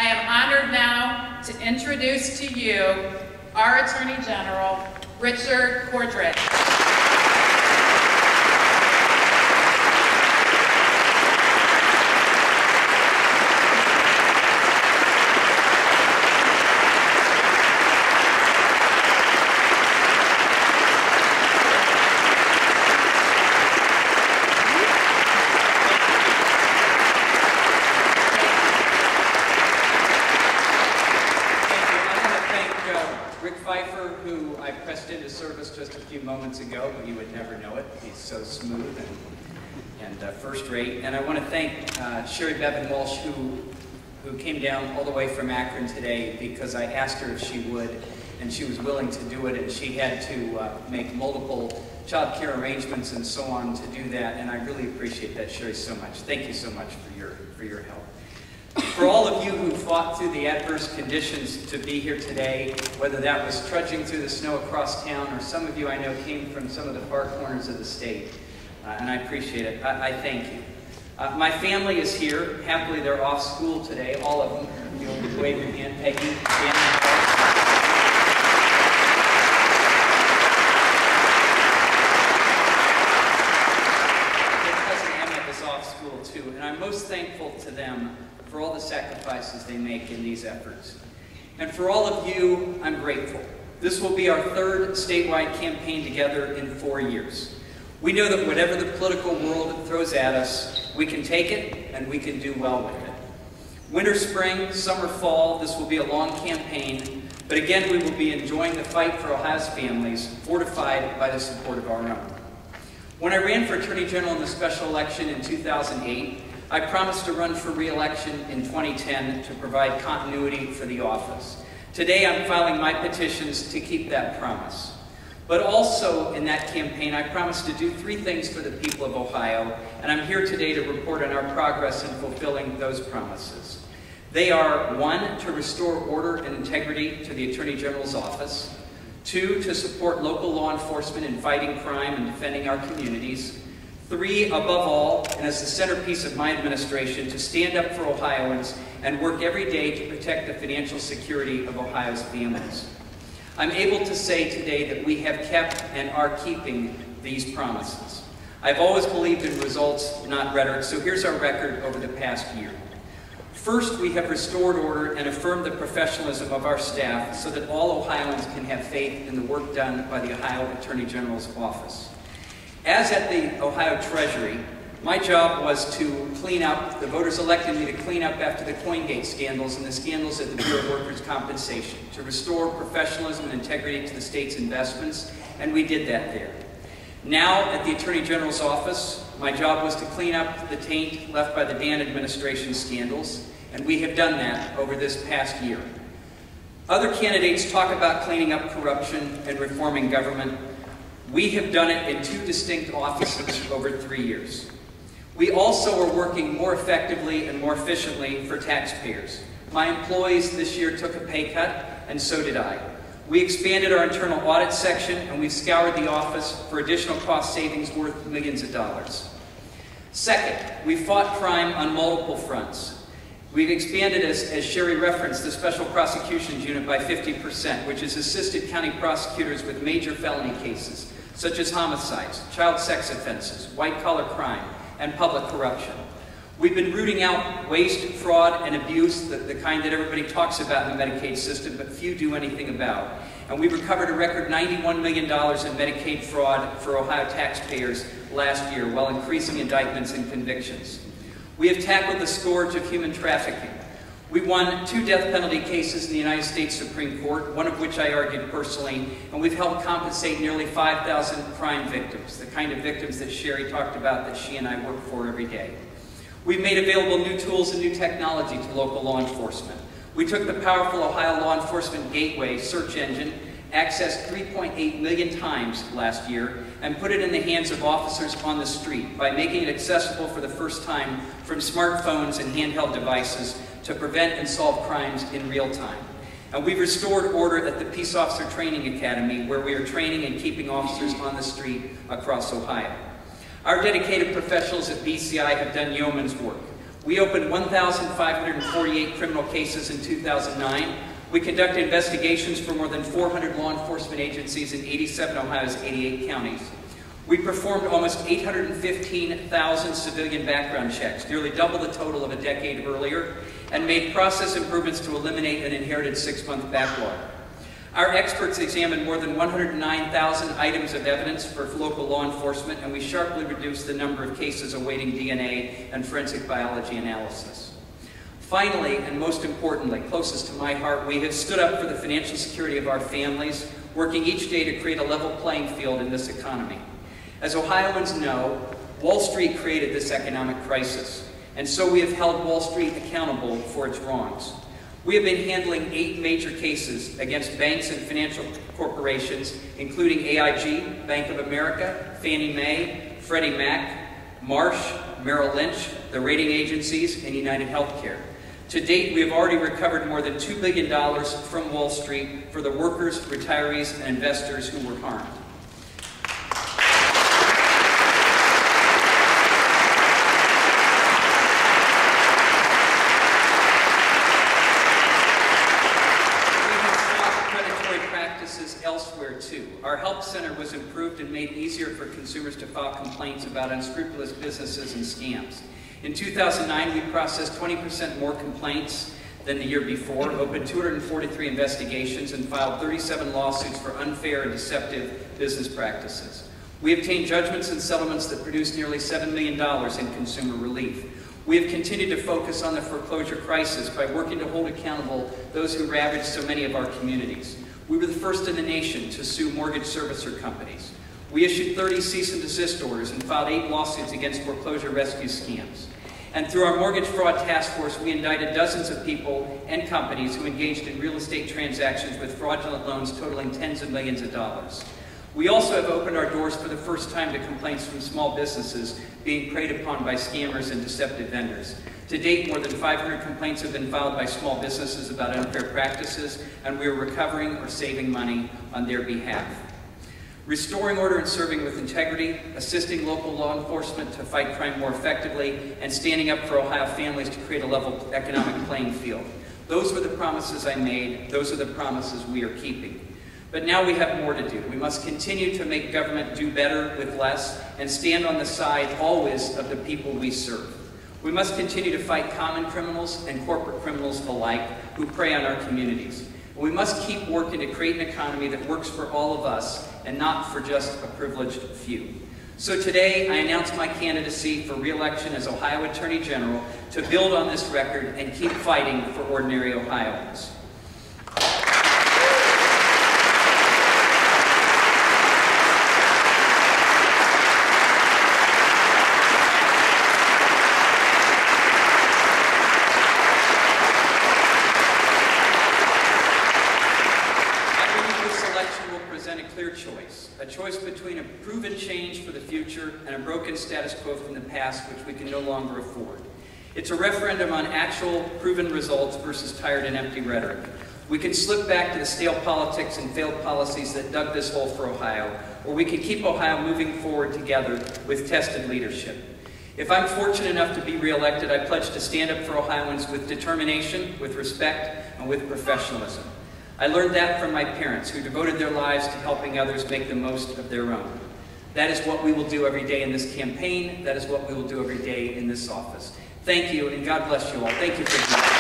I am honored now to introduce to you our Attorney General, Richard Cordray. Just a few moments ago, but you would never know it. He's so smooth and first rate. And I want to thank Sherri Bevan Walsh, who came down all the way from Akron today because I asked her if she would, and she was willing to do it, and she had to make multiple child care arrangements and so on to do that, and I really appreciate that, Sherri, so much. Thank you so much for your help. For all of you who fought through the adverse conditions to be here today, whether that was trudging through the snow across town, or some of you I know came from some of the far corners of the state, and I appreciate it, I thank you. My family is here. Happily, they're off school today, all of them. You'll wave your hand, Peggy, too, and I'm most thankful to them for all the sacrifices they make in these efforts. And for all of you, I'm grateful. This will be our third statewide campaign together in 4 years. We know that whatever the political world throws at us, we can take it and we can do well with it. Winter, spring, summer, fall, this will be a long campaign, but again, we will be enjoying the fight for Ohio's families, fortified by the support of our own. When I ran for Attorney General in the special election in 2008, I promised to run for re-election in 2010 to provide continuity for the office. Today, I'm filing my petitions to keep that promise. But also in that campaign, I promised to do 3 things for the people of Ohio, and I'm here today to report on our progress in fulfilling those promises. They are, 1, to restore order and integrity to the Attorney General's office. 2, to support local law enforcement in fighting crime and defending our communities. 3, above all, and as the centerpiece of my administration, to stand up for Ohioans and work every day to protect the financial security of Ohio's families. I'm able to say today that we have kept and are keeping these promises. I've always believed in results, not rhetoric, so here's our record over the past year. First, we have restored order and affirmed the professionalism of our staff so that all Ohioans can have faith in the work done by the Ohio Attorney General's office. As at the Ohio Treasury, my job was to clean up, the voters elected me to clean up after the CoinGate scandals and the scandals at the Bureau of Workers' Compensation, to restore professionalism and integrity to the state's investments, and we did that there. Now, at the Attorney General's office, my job was to clean up the taint left by the Dan administration scandals, and we have done that over this past year. Other candidates talk about cleaning up corruption and reforming government. We have done it in 2 distinct offices over 3 years. We also are working more effectively and more efficiently for taxpayers. My employees this year took a pay cut, and so did I. We expanded our internal audit section, and we've scoured the office for additional cost savings worth millions of dollars. Second, we fought crime on multiple fronts. We've expanded, as Sherri referenced, the Special Prosecutions Unit by 50%, which has assisted county prosecutors with major felony cases, such as homicides, child sex offenses, white-collar crime, and public corruption. We've been rooting out waste, fraud, and abuse, the kind that everybody talks about in the Medicaid system, but few do anything about. And we recovered a record $91 million in Medicaid fraud for Ohio taxpayers last year, while increasing indictments and convictions. We have tackled the scourge of human trafficking. We won 2 death penalty cases in the United States Supreme Court, one of which I argued personally, and we've helped compensate nearly 5,000 crime victims, the kind of victims that Sherri talked about that she and I work for every day. We've made available new tools and new technology to local law enforcement. We took the powerful Ohio Law Enforcement Gateway search engine, accessed 3.8 million times last year, and put it in the hands of officers on the street by making it accessible for the first time from smartphones and handheld devices to prevent and solve crimes in real time. And we've restored order at the Peace Officer Training Academy, where we are training and keeping officers on the street across Ohio. Our dedicated professionals at BCI have done yeoman's work. We opened 1,548 criminal cases in 2009. We conducted investigations for more than 400 law enforcement agencies in 87 of Ohio's 88 counties. We performed almost 815,000 civilian background checks, nearly double the total of a decade earlier, and made process improvements to eliminate an inherited 6-month backlog. Our experts examined more than 109,000 items of evidence for local law enforcement, and we sharply reduced the number of cases awaiting DNA and forensic biology analysis. Finally, and most importantly, closest to my heart, we have stood up for the financial security of our families, working each day to create a level playing field in this economy. As Ohioans know, Wall Street created this economic crisis, and so we have held Wall Street accountable for its wrongs. We have been handling 8 major cases against banks and financial corporations, including AIG, Bank of America, Fannie Mae, Freddie Mac, Marsh, Merrill Lynch, the rating agencies, and United Healthcare. To date, we have already recovered more than $2 billion from Wall Street for the workers, retirees, and investors who were harmed. Elsewhere too. Our help center was improved and made easier for consumers to file complaints about unscrupulous businesses and scams. In 2009, we processed 20% more complaints than the year before, opened 243 investigations, and filed 37 lawsuits for unfair and deceptive business practices. We obtained judgments and settlements that produced nearly $7 million in consumer relief. We have continued to focus on the foreclosure crisis by working to hold accountable those who ravaged so many of our communities. We were the first in the nation to sue mortgage servicer companies. We issued 30 cease and desist orders and filed 8 lawsuits against foreclosure rescue scams. And through our mortgage fraud task force, we indicted dozens of people and companies who engaged in real estate transactions with fraudulent loans totaling tens of millions of dollars. We also have opened our doors for the first time to complaints from small businesses being preyed upon by scammers and deceptive vendors. To date, more than 500 complaints have been filed by small businesses about unfair practices, and we are recovering or saving money on their behalf. Restoring order and serving with integrity, assisting local law enforcement to fight crime more effectively, and standing up for Ohio families to create a level economic playing field. Those were the promises I made. Those are the promises we are keeping. But now we have more to do. We must continue to make government do better with less and stand on the side always of the people we serve. We must continue to fight common criminals and corporate criminals alike who prey on our communities. We must keep working to create an economy that works for all of us and not for just a privileged few. So today, I announce my candidacy for re-election as Ohio Attorney General to build on this record and keep fighting for ordinary Ohioans. A choice between a proven change for the future and a broken status quo from the past, which we can no longer afford. It's a referendum on actual proven results versus tired and empty rhetoric. We can slip back to the stale politics and failed policies that dug this hole for Ohio, or we can keep Ohio moving forward together with tested leadership. If I'm fortunate enough to be re-elected, I pledge to stand up for Ohioans with determination, with respect, and with professionalism. I learned that from my parents, who devoted their lives to helping others make the most of their own. That is what we will do every day in this campaign. That is what we will do every day in this office. Thank you, and God bless you all. Thank you for being here.